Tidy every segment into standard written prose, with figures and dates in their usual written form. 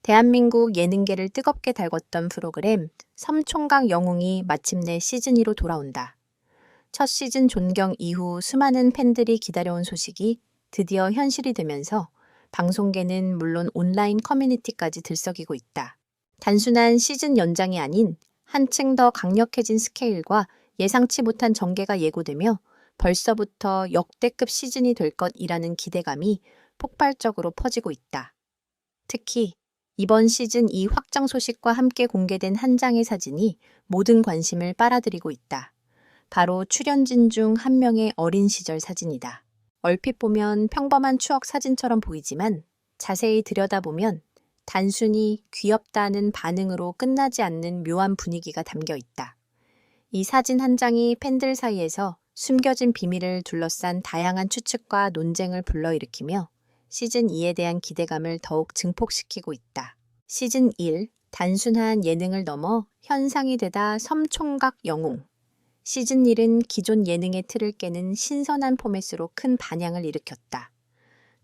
대한민국 예능계를 뜨겁게 달궜던 프로그램 섬총각 영웅이 마침내 시즌2로 돌아온다. 첫 시즌 존경 이후 수많은 팬들이 기다려온 소식이 드디어 현실이 되면서 방송계는 물론 온라인 커뮤니티까지 들썩이고 있다. 단순한 시즌 연장이 아닌 한층 더 강력해진 스케일과 예상치 못한 전개가 예고되며 벌써부터 역대급 시즌이 될 것이라는 기대감이 폭발적으로 퍼지고 있다. 특히 이번 시즌 2 확정 소식과 함께 공개된 한 장의 사진이 모든 관심을 빨아들이고 있다. 바로 출연진 중 한 명의 어린 시절 사진이다. 얼핏 보면 평범한 추억 사진처럼 보이지만 자세히 들여다보면 단순히 귀엽다는 반응으로 끝나지 않는 묘한 분위기가 담겨 있다. 이 사진 한 장이 팬들 사이에서 숨겨진 비밀을 둘러싼 다양한 추측과 논쟁을 불러일으키며 시즌2에 대한 기대감을 더욱 증폭시키고 있다. 시즌1, 단순한 예능을 넘어 현상이 되다 섬총각 영웅. 시즌1은 기존 예능의 틀을 깨는 신선한 포맷으로 큰 반향을 일으켰다.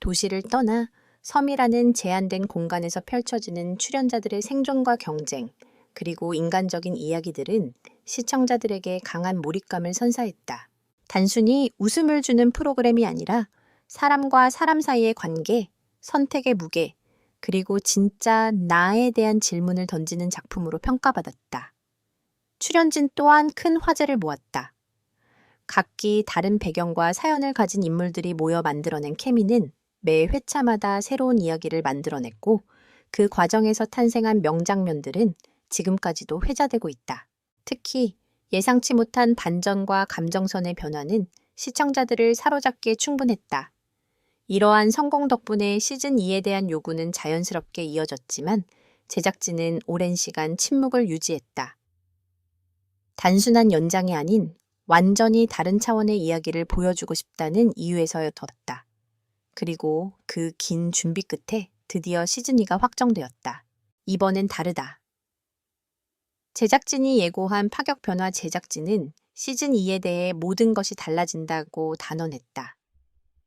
도시를 떠나 섬이라는 제한된 공간에서 펼쳐지는 출연자들의 생존과 경쟁, 그리고 인간적인 이야기들은 시청자들에게 강한 몰입감을 선사했다. 단순히 웃음을 주는 프로그램이 아니라 사람과 사람 사이의 관계, 선택의 무게, 그리고 진짜 나에 대한 질문을 던지는 작품으로 평가받았다. 출연진 또한 큰 화제를 모았다. 각기 다른 배경과 사연을 가진 인물들이 모여 만들어낸 케미는 매 회차마다 새로운 이야기를 만들어냈고 그 과정에서 탄생한 명장면들은 지금까지도 회자되고 있다. 특히 예상치 못한 반전과 감정선의 변화는 시청자들을 사로잡기에 충분했다. 이러한 성공 덕분에 시즌2에 대한 요구는 자연스럽게 이어졌지만 제작진은 오랜 시간 침묵을 유지했다. 단순한 연장이 아닌 완전히 다른 차원의 이야기를 보여주고 싶다는 이유에서였다. 그리고 그 긴 준비 끝에 드디어 시즌2가 확정되었다. 이번엔 다르다. 제작진이 예고한 파격 변화 제작진은 시즌2에 대해 모든 것이 달라진다고 단언했다.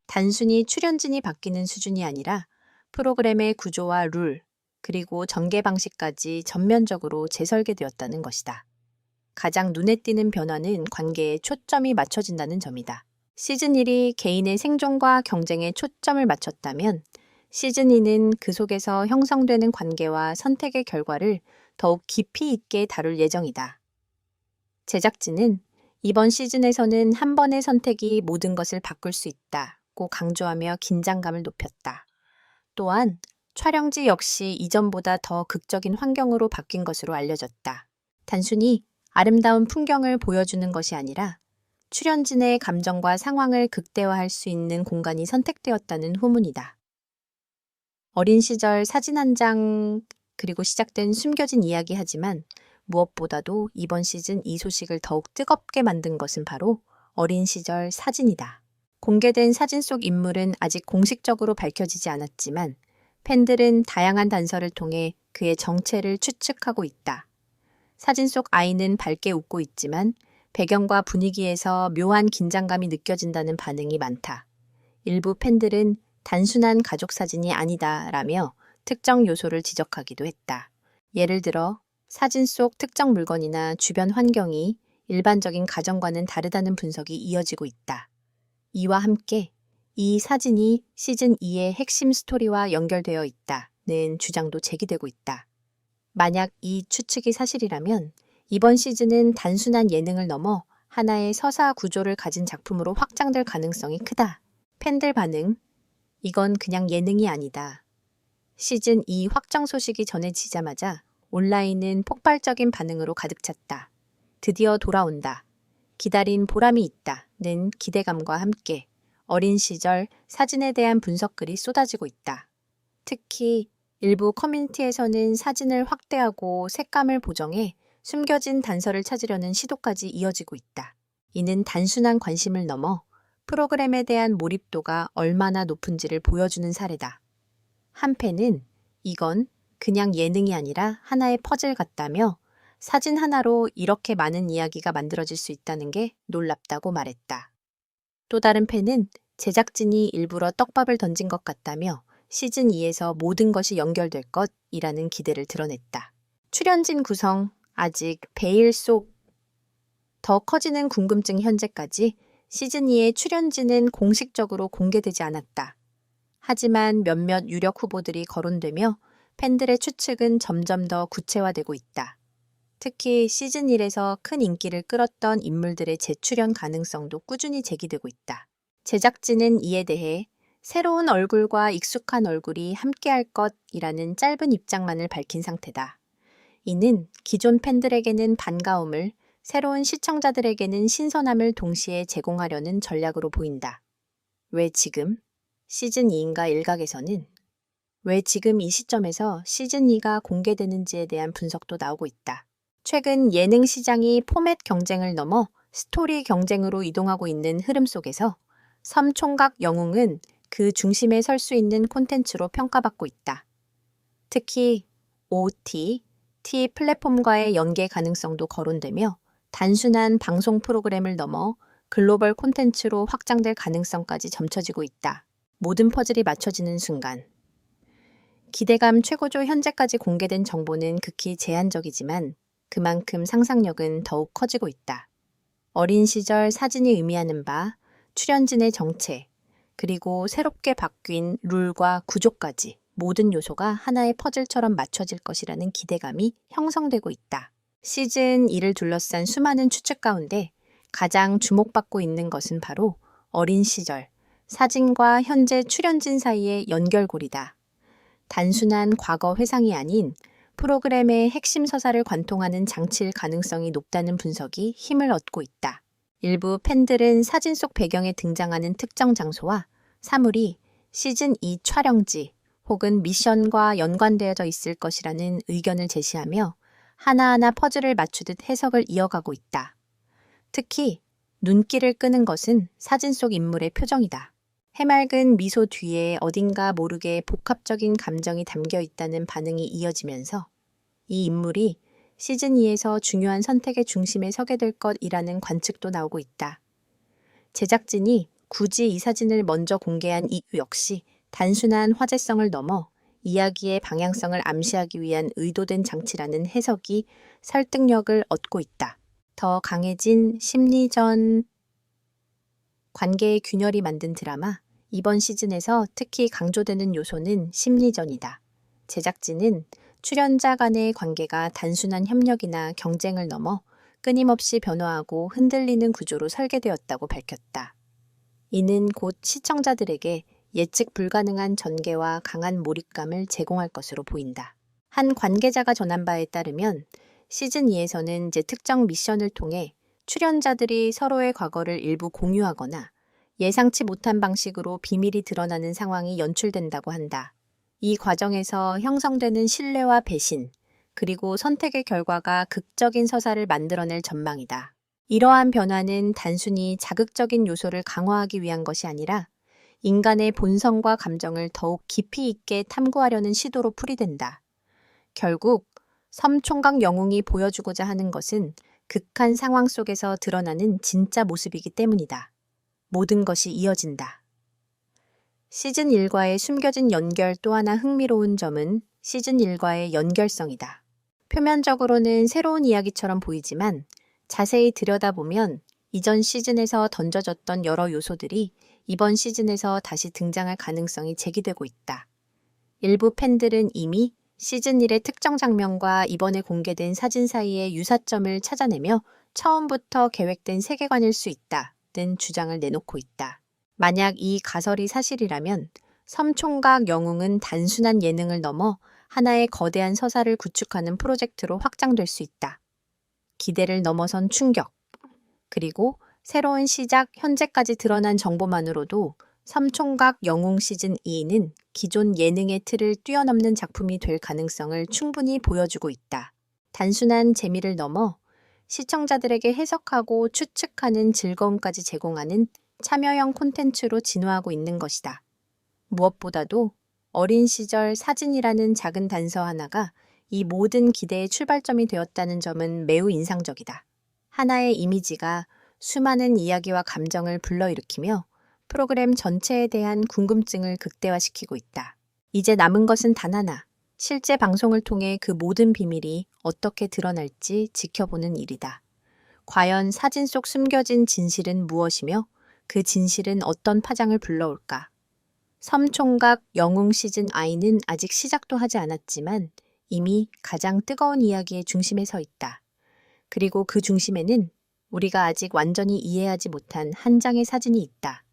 단순히 출연진이 바뀌는 수준이 아니라 프로그램의 구조와 룰, 그리고 전개 방식까지 전면적으로 재설계되었다는 것이다. 가장 눈에 띄는 변화는 관계에 초점이 맞춰진다는 점이다. 시즌1이 개인의 생존과 경쟁에 초점을 맞췄다면 시즌2는 그 속에서 형성되는 관계와 선택의 결과를 더욱 깊이 있게 다룰 예정이다. 제작진은 이번 시즌에서는 한 번의 선택이 모든 것을 바꿀 수 있다고 강조하며 긴장감을 높였다. 또한 촬영지 역시 이전보다 더 극적인 환경으로 바뀐 것으로 알려졌다. 단순히 아름다운 풍경을 보여주는 것이 아니라 출연진의 감정과 상황을 극대화할 수 있는 공간이 선택되었다는 후문이다. 어린 시절 사진 한 장, 그리고 시작된 숨겨진 이야기 하지만 무엇보다도 이번 시즌 이 소식을 더욱 뜨겁게 만든 것은 바로 어린 시절 사진이다. 공개된 사진 속 인물은 아직 공식적으로 밝혀지지 않았지만 팬들은 다양한 단서를 통해 그의 정체를 추측하고 있다. 사진 속 아이는 밝게 웃고 있지만 배경과 분위기에서 묘한 긴장감이 느껴진다는 반응이 많다. 일부 팬들은 단순한 가족 사진이 아니다라며 특정 요소를 지적하기도 했다. 예를 들어 사진 속 특정 물건이나 주변 환경이 일반적인 가정과는 다르다는 분석이 이어지고 있다. 이와 함께 이 사진이 시즌2의 핵심 스토리와 연결되어 있다는 주장도 제기되고 있다. 만약 이 추측이 사실이라면 이번 시즌은 단순한 예능을 넘어 하나의 서사 구조를 가진 작품으로 확장될 가능성이 크다. 팬들 반응, 이건 그냥 예능이 아니다. 시즌2 확정 소식이 전해지자마자 온라인은 폭발적인 반응으로 가득 찼다. 드디어 돌아온다. 기다린 보람이 있다는 기대감과 함께 어린 시절 사진에 대한 분석글이 쏟아지고 있다. 특히 일부 커뮤니티에서는 사진을 확대하고 색감을 보정해 숨겨진 단서를 찾으려는 시도까지 이어지고 있다. 이는 단순한 관심을 넘어 프로그램에 대한 몰입도가 얼마나 높은지를 보여주는 사례다. 한팬은 이건 그냥 예능이 아니라 하나의 퍼즐 같다며 사진 하나로 이렇게 많은 이야기가 만들어질 수 있다는 게 놀랍다고 말했다. 또 다른 팬은 제작진이 일부러 떡밥을 던진 것 같다며 시즌2에서 모든 것이 연결될 것, 이라는 기대를 드러냈다. 출연진 구성, 아직 베일 속 더 커지는 궁금증. 현재까지 시즌2의 출연진은 공식적으로 공개되지 않았다. 하지만 몇몇 유력 후보들이 거론되며 팬들의 추측은 점점 더 구체화되고 있다. 특히 시즌1에서 큰 인기를 끌었던 인물들의 재출연 가능성도 꾸준히 제기되고 있다. 제작진은 이에 대해 새로운 얼굴과 익숙한 얼굴이 함께할 것이라는 짧은 입장만을 밝힌 상태다. 이는 기존 팬들에게는 반가움을, 새로운 시청자들에게는 신선함을 동시에 제공하려는 전략으로 보인다. 왜 지금? 시즌2인가 일각에서는 왜 지금 이 시점에서 시즌2가 공개되는지에 대한 분석도 나오고 있다. 최근 예능 시장이 포맷 경쟁을 넘어 스토리 경쟁으로 이동하고 있는 흐름 속에서 섬총각 영웅은 그 중심에 설 수 있는 콘텐츠로 평가받고 있다. 특히 OT, T 플랫폼과의 연계 가능성도 거론되며 단순한 방송 프로그램을 넘어 글로벌 콘텐츠로 확장될 가능성까지 점쳐지고 있다. 모든 퍼즐이 맞춰지는 순간. 기대감 최고조. 현재까지 공개된 정보는 극히 제한적이지만 그만큼 상상력은 더욱 커지고 있다. 어린 시절 사진이 의미하는 바, 출연진의 정체, 그리고 새롭게 바뀐 룰과 구조까지 모든 요소가 하나의 퍼즐처럼 맞춰질 것이라는 기대감이 형성되고 있다. 시즌2를 둘러싼 수많은 추측 가운데 가장 주목받고 있는 것은 바로 어린 시절, 사진과 현재 출연진 사이의 연결고리다. 단순한 과거 회상이 아닌 프로그램의 핵심 서사를 관통하는 장치일 가능성이 높다는 분석이 힘을 얻고 있다. 일부 팬들은 사진 속 배경에 등장하는 특정 장소와 사물이 시즌2 촬영지 혹은 미션과 연관되어져 있을 것이라는 의견을 제시하며 하나하나 퍼즐을 맞추듯 해석을 이어가고 있다. 특히 눈길을 끄는 것은 사진 속 인물의 표정이다. 해맑은 미소 뒤에 어딘가 모르게 복합적인 감정이 담겨 있다는 반응이 이어지면서 이 인물이 시즌2에서 중요한 선택의 중심에 서게 될 것이라는 관측도 나오고 있다. 제작진이 굳이 이 사진을 먼저 공개한 이유 역시 단순한 화제성을 넘어 이야기의 방향성을 암시하기 위한 의도된 장치라는 해석이 설득력을 얻고 있다. 더 강해진 심리전 관계의 균열이 만든 드라마. 이번 시즌에서 특히 강조되는 요소는 심리전이다. 제작진은 출연자 간의 관계가 단순한 협력이나 경쟁을 넘어 끊임없이 변화하고 흔들리는 구조로 설계되었다고 밝혔다. 이는 곧 시청자들에게 예측 불가능한 전개와 강한 몰입감을 제공할 것으로 보인다. 한 관계자가 전한 바에 따르면 시즌2에서는 이제 특정 미션을 통해 출연자들이 서로의 과거를 일부 공유하거나 예상치 못한 방식으로 비밀이 드러나는 상황이 연출된다고 한다. 이 과정에서 형성되는 신뢰와 배신, 그리고 선택의 결과가 극적인 서사를 만들어낼 전망이다. 이러한 변화는 단순히 자극적인 요소를 강화하기 위한 것이 아니라 인간의 본성과 감정을 더욱 깊이 있게 탐구하려는 시도로 풀이된다. 결국 섬총각 영웅이 보여주고자 하는 것은 극한 상황 속에서 드러나는 진짜 모습이기 때문이다. 모든 것이 이어진다. 시즌1과의 숨겨진 연결. 또 하나 흥미로운 점은 시즌1과의 연결성이다. 표면적으로는 새로운 이야기처럼 보이지만 자세히 들여다보면 이전 시즌에서 던져졌던 여러 요소들이 이번 시즌에서 다시 등장할 가능성이 제기되고 있다. 일부 팬들은 이미 시즌1의 특정 장면과 이번에 공개된 사진 사이의 유사점을 찾아내며 처음부터 계획된 세계관일 수 있다는 주장을 내놓고 있다. 만약 이 가설이 사실이라면 섬총각 영웅은 단순한 예능을 넘어 하나의 거대한 서사를 구축하는 프로젝트로 확장될 수 있다. 기대를 넘어선 충격, 그리고 새로운 시작. 현재까지 드러난 정보만으로도 섬총각 영웅 시즌2는 기존 예능의 틀을 뛰어넘는 작품이 될 가능성을 충분히 보여주고 있다. 단순한 재미를 넘어 시청자들에게 해석하고 추측하는 즐거움까지 제공하는 참여형 콘텐츠로 진화하고 있는 것이다. 무엇보다도 어린 시절 사진이라는 작은 단서 하나가 이 모든 기대의 출발점이 되었다는 점은 매우 인상적이다. 하나의 이미지가 수많은 이야기와 감정을 불러일으키며 프로그램 전체에 대한 궁금증을 극대화시키고 있다. 이제 남은 것은 단 하나, 실제 방송을 통해 그 모든 비밀이 어떻게 드러날지 지켜보는 일이다. 과연 사진 속 숨겨진 진실은 무엇이며 그 진실은 어떤 파장을 불러올까? 섬총각 영웅 시즌 I는 아직 시작도 하지 않았지만 이미 가장 뜨거운 이야기의 중심에 서 있다. 그리고 그 중심에는 우리가 아직 완전히 이해하지 못한 한 장의 사진이 있다.